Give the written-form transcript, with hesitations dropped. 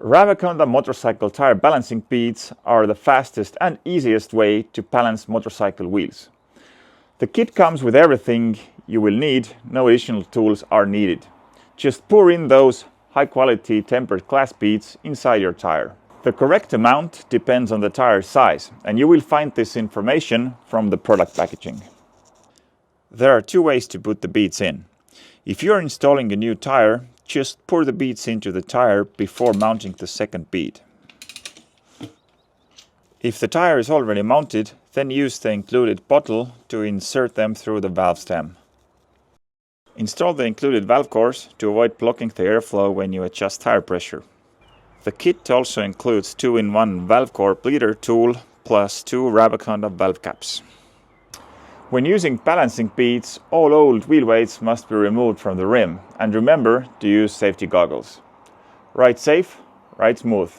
Rabaconda motorcycle tire balancing beads are the fastest and easiest way to balance motorcycle wheels. The kit comes with everything you will need, no additional tools are needed. Just pour in those high quality tempered glass beads inside your tire. The correct amount depends on the tire size, and you will find this information from the product packaging. There are two ways to put the beads in. If you are installing a new tire, just pour the beads into the tire before mounting the second bead. If the tire is already mounted, then use the included bottle to insert them through the valve stem. Install the included valve cores to avoid blocking the airflow when you adjust tire pressure. The kit also includes 2-in-1 valve core bleeder tool plus 2 Rabaconda valve caps. When using balancing beads, all old wheel weights must be removed from the rim, and remember to use safety goggles. Ride safe, ride smooth.